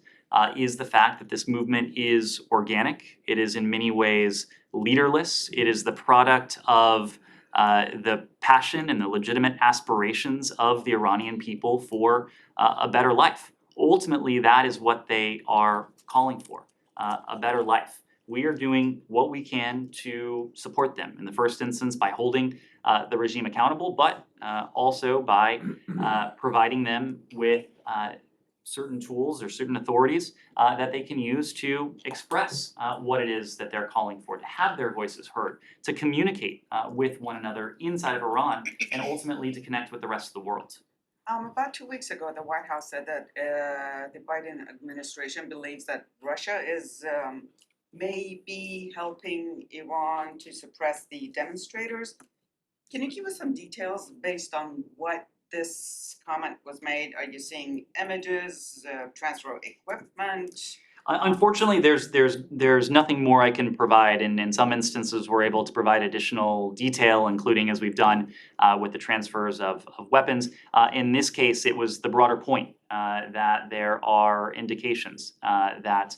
is the fact that this movement is organic. It is in many ways leaderless. It is the product of the passion and the legitimate aspirations of the Iranian people for a better life. Ultimately, that is what they are calling for, a better life. We are doing what we can to support them, in the first instance by holding the regime accountable, but also by providing them with certain tools or certain authorities that they can use to express what it is that they're calling for, to have their voices heard, to communicate with one another inside of Iran, and ultimately to connect with the rest of the world. About 2 weeks ago, the White House said that the Biden administration believes that Russia is may be helping Iran to suppress the demonstrators. Can you give us some details based on what this comment was made? Are you seeing images, transfer of equipment? Unfortunately, there's nothing more I can provide, and in some instances, we're able to provide additional detail, including as we've done with the transfers of weapons. In this case, it was the broader point that there are indications that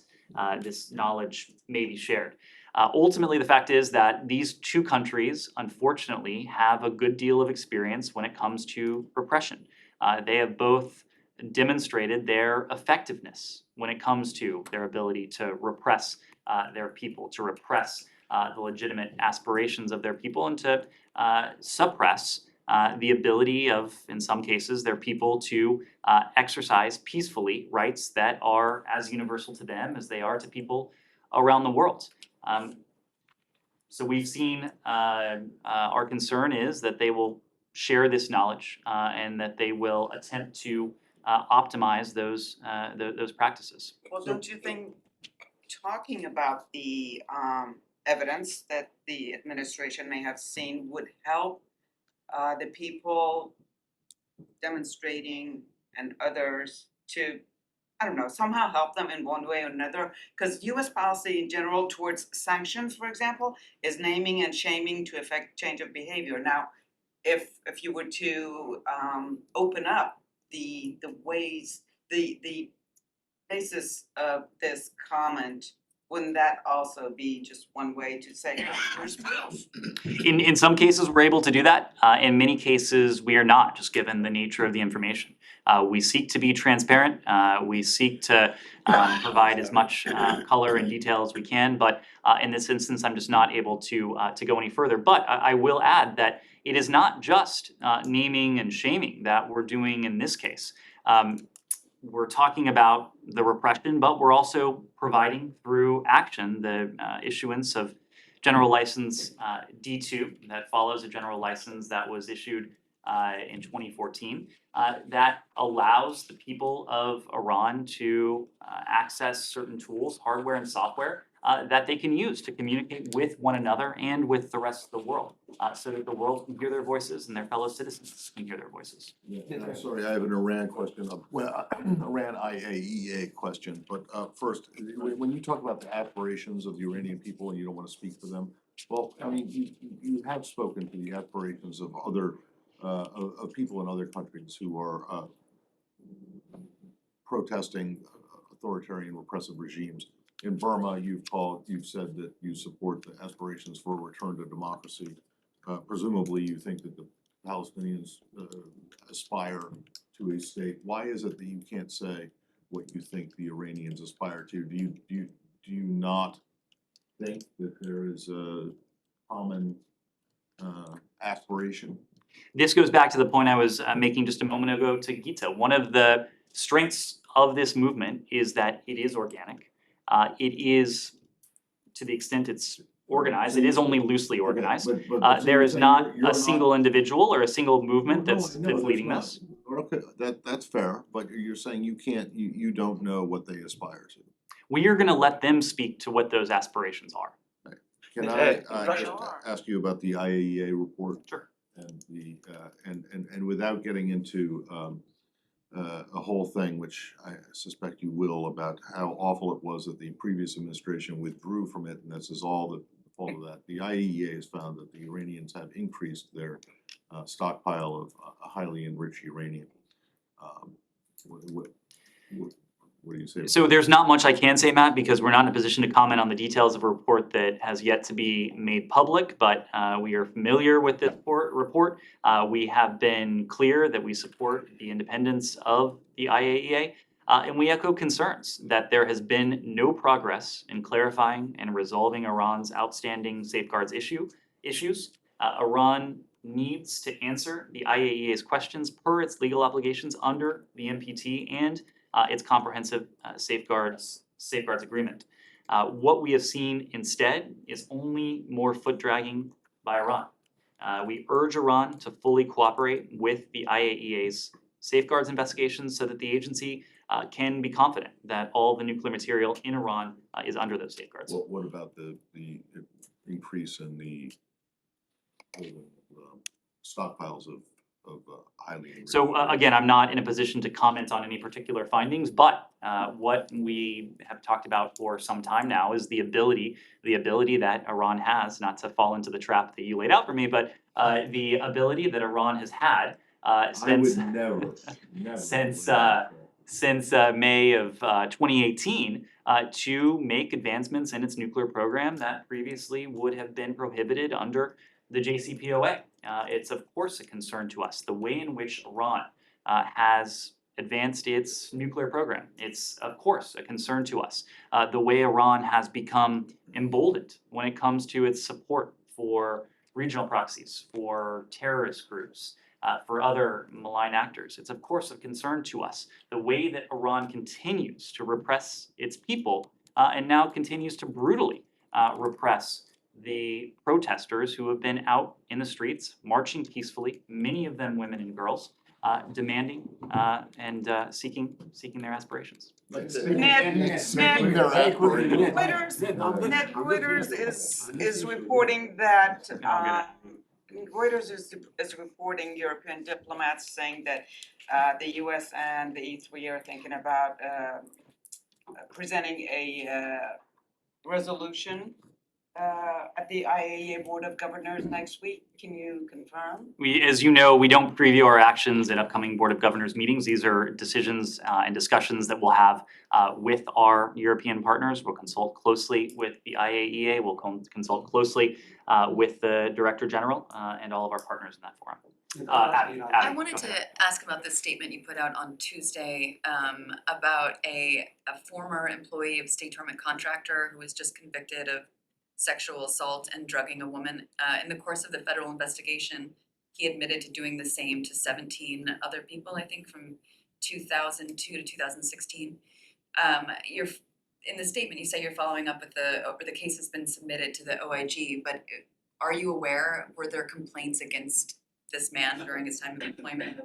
this knowledge may be shared. Ultimately, the fact is that these two countries, unfortunately, have a good deal of experience when it comes to repression. They have both demonstrated their effectiveness when it comes to their ability to repress their people, to repress the legitimate aspirations of their people, and to suppress the ability of, in some cases, their people to exercise peacefully rights that are as universal to them as they are to people around the world. So we've seen our concern is that they will share this knowledge and that they will attempt to optimize those practices. Well, don't you think talking about the evidence that the administration may have seen would help the people demonstrating and others to, I don't know, somehow help them in one way or another? Because US policy in general towards sanctions, for example, is naming and shaming to affect change of behavior. Now, if you were to open up the ways, the basis of this comment, wouldn't that also be just one way to say, here's proof? In some cases, we're able to do that. In many cases, we are not, just given the nature of the information. We seek to be transparent. We seek to provide as much color and detail as we can. But in this instance, I'm just not able to go any further. But I will add that it is not just naming and shaming that we're doing in this case. We're talking about the repression, but we're also providing through action the issuance of General License D2 that follows a general license that was issued in 2014 that allows the people of Iran to access certain tools, hardware and software, that they can use to communicate with one another and with the rest of the world, so that the world can hear their voices and their fellow citizens can hear their voices. Yeah, I'm sorry, I have an Iran question, well, Iran IAEA question, but first, when you talk about the aspirations of the Iranian people and you don't wanna speak for them, well, I mean, you have spoken to the aspirations of other, of people in other countries who are protesting authoritarian repressive regimes. In Burma, you've said that you support the aspirations for a return to democracy. Presumably, you think that the Palestinians aspire to a state. Why is it that you can't say what you think the Iranians aspire to? Do you not think that there is a common aspiration? This goes back to the point I was making just a moment ago to Gita. One of the strengths of this movement is that it is organic. It is, to the extent it's organized, it is only loosely organized. But There is not you're a single individual or a single movement that's leading this. Okay, that's fair, but you're saying you don't know what they aspire to. We are gonna let them speak to what those aspirations are. Can I Russia- just ask you about the IAEA report? Sure. And the and without getting into a whole thing, which I suspect you will, about how awful it was that the previous administration withdrew from it, and this is all the fault of that. The IAEA has found that the Iranians have increased their stockpile of highly enriched uranium. What do you say? So there's not much I can say, Matt, because we're not in a position to comment on the details of a report that has yet to be made public, but we are familiar with this report. We have been clear that we support the independence of the IAEA, and we echo concerns that there has been no progress in clarifying and resolving Iran's outstanding safeguards issues. Iran needs to answer the IAEA's questions per its legal obligations under the NPT and its comprehensive safeguards agreement. What we have seen instead is only more foot dragging by Iran. We urge Iran to fully cooperate with the IAEA's safeguards investigations so that the agency can be confident that all the nuclear material in Iran is under those safeguards. What about the increase in the stockpiles of highly enriched? So again, I'm not in a position to comment on any particular findings, but what we have talked about for some time now is the ability that Iran has, not to fall into the trap that you laid out for me, but the ability that Iran has had since since May of 2018 to make advancements in its nuclear program that previously would have been prohibited under the JCPOA. It's of course a concern to us, the way in which Iran has advanced its nuclear program. It's of course a concern to us, the way Iran has become emboldened when it comes to its support for regional proxies, for terrorist groups, for other malign actors. It's of course a concern to us, the way that Iran continues to repress its people and now continues to brutally repress the protesters who have been out in the streets, marching peacefully, many of them women and girls, demanding and seeking their aspirations. Reuters is reporting that Reuters is reporting European diplomats saying that the US and the E3 are thinking about presenting a resolution at the IAEA Board of Governors next week. Can you confirm? As you know, we don't preview our actions at upcoming Board of Governors meetings. These are decisions and discussions that we'll have with our European partners. We'll consult closely with the IAEA. We'll consult closely with the Director General and all of our partners in that forum. I wanted to ask about this statement you put out on Tuesday about a former employee of State Department contractor who was just convicted of sexual assault and drugging a woman. In the course of the federal investigation, he admitted to doing the same to 17 other people, I think from 2002 to 2016. In the statement, you say you're following up with the case has been submitted to the OIG, but are you aware, were there complaints against this man during his time of employment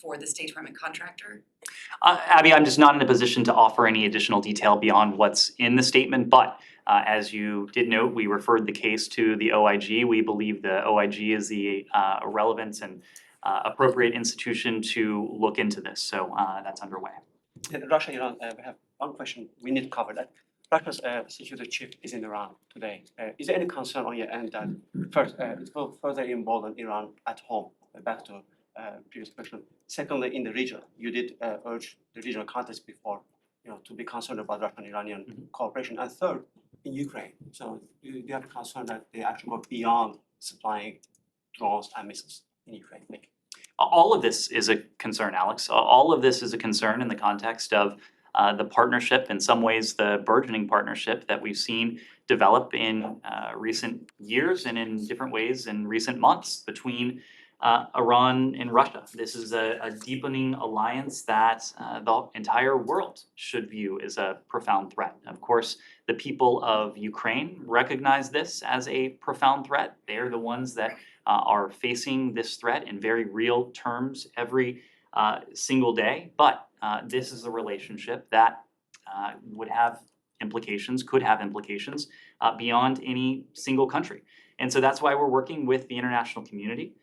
for the State Department contractor? Abby, I'm just not in a position to offer any additional detail beyond what's in the statement, but as you did note, we referred the case to the OIG. We believe the OIG is the relevant and appropriate institution to look into this, so that's underway. Russia, Iran, we have one question we need to cover that. Russia's security chief is in Iran today. Is there any concern on your end that first, it will further embolden Iran at home, back to previous question. Secondly, in the region, you did urge the regional context before, to be concerned about Russian-Iranian cooperation. And third, in Ukraine, so you have a concern that they actually go beyond supplying drones and missiles in Ukraine. Thank you. All of this is a concern, Alex. All of this is a concern in the context of the partnership, in some ways the burgeoning partnership that we've seen develop in recent years and in different ways in recent months between Iran and Russia. This is a deepening alliance that the entire world should view as a profound threat. Of course, the people of Ukraine recognize this as a profound threat. They're the ones that are facing this threat in very real terms every single day. But this is a relationship that would have implications, could have implications beyond any single country. And so that's why we're working with the international community,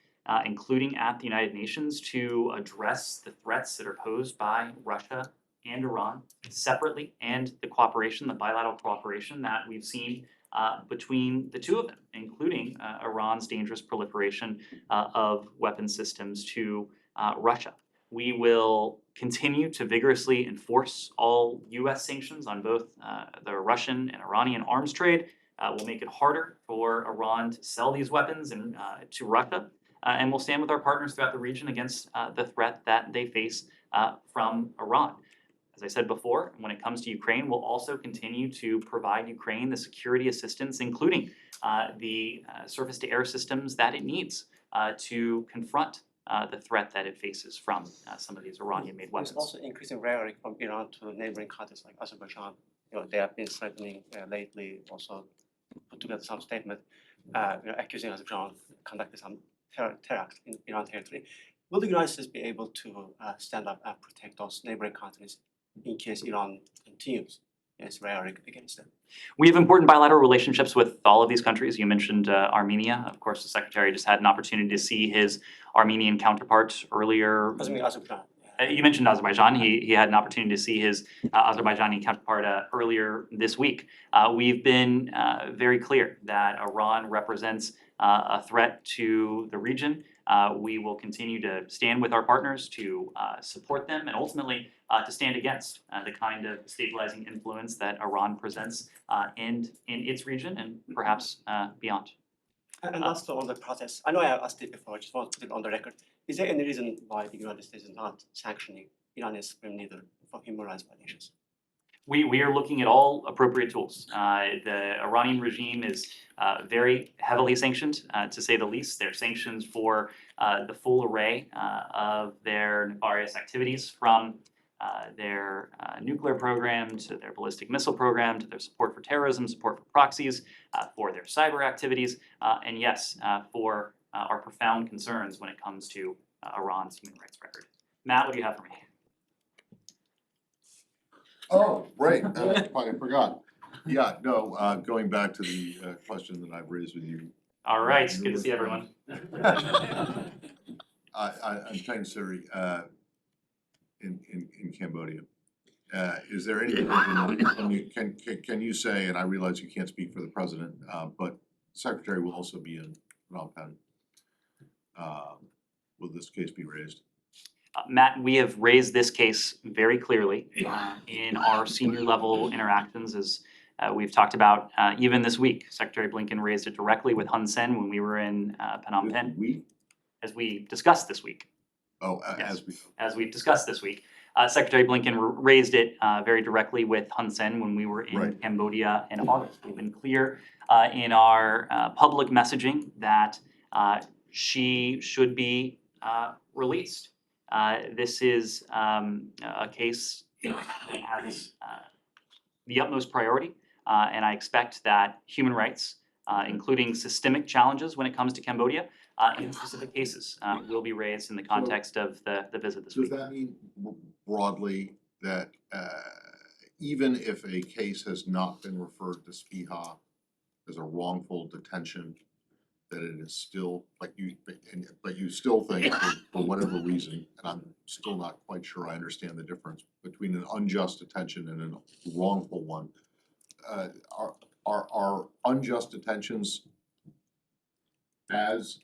including at the United Nations, to address the threats that are posed by Russia and Iran separately, and the cooperation, the bilateral cooperation that we've seen between the two of them, including Iran's dangerous proliferation of weapon systems to Russia. We will continue to vigorously enforce all US sanctions on both the Russian and Iranian arms trade. We'll make it harder for Iran to sell these weapons to Russia. And we'll stand with our partners throughout the region against the threat that they face from Iran. As I said before, when it comes to Ukraine, we'll also continue to provide Ukraine the security assistance, including the surface-to-air systems that it needs to confront the threat that it faces from some of these Iranian-made weapons. There's also increasing rhetoric from Iran to neighboring countries like Azerbaijan. They have been threatening lately, also put together some statement accusing Azerbaijan of conducting some terror acts in Iran territory. will the United States be able to stand up and protect those neighboring countries in case Iran continues its rhetoric against them? We have important bilateral relationships with all of these countries. You mentioned Armenia. Of course, the Secretary just had an opportunity to see his Armenian counterpart earlier. Azerbaijan. You mentioned Azerbaijan. He had an opportunity to see his Azerbaijani counterpart earlier this week. We've been very clear that Iran represents a threat to the region. We will continue to stand with our partners to support them and ultimately to stand against the kind of stabilizing influence that Iran presents in its region and perhaps beyond. And also on the process, I know I asked it before, I just want to put it on the record. Is there any reason why the United States is not sanctioning Iranian supreme leader for human rights violations? We are looking at all appropriate tools. The Iranian regime is very heavily sanctioned, to say the least. There are sanctions for the full array of their nefarious activities, from their nuclear program to their ballistic missile program to their support for terrorism, support for proxies, for their cyber activities, and yes, for our profound concerns when it comes to Iran's human rights record. Matt, what do you have for me? Oh, right, I forgot. Yeah, no, going back to the question that I've raised with you. All right, good to see everyone. I'm Tang Suri, in Cambodia. Is there any, can you say, and I realize you can't speak for the president, but Secretary will also be in Phnom Penh. Will this case be raised? Matt, we have raised this case very clearly in our senior level interactions, as we've talked about even this week. Secretary Blinken raised it directly with Hun Sen when we were in Phnom Penh. As we discussed this week. Oh, Yes. As we've discussed this week. Secretary Blinken raised it very directly with Hun Sen when we were in Cambodia in August. We've been clear in our public messaging that she should be released. This is a case that has the utmost priority, and I expect that human rights, including systemic challenges when it comes to Cambodia, in specific cases, will be raised in the context of the visit this week. Does that mean broadly that even if a case has not been referred to SPIHA as a wrongful detention, that it is still, but you still think for whatever reason, and I'm still not quite sure I understand the difference between an unjust detention and a wrongful one. Are unjust detentions as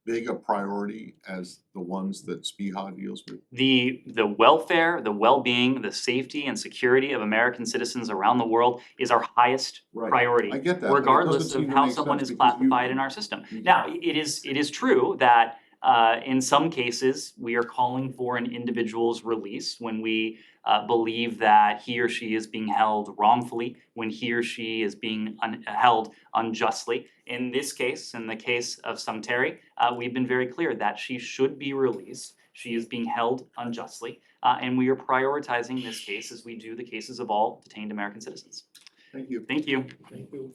big a priority as the ones that SPIHA deals with? The welfare, the well-being, the safety and security of American citizens around the world is our highest priority. I get that, but it regardless doesn't of seem to how make someone sense is because classified in our system. Now, it is true that in some cases, we are calling for an individual's release when we believe that he or she is being held wrongfully, when he or she is being held unjustly. In this case, in the case of Sung Terry, we've been very clear that she should be released. She is being held unjustly, and we are prioritizing this case as we do the cases of all detained American citizens. Thank you. Thank you. Thank you.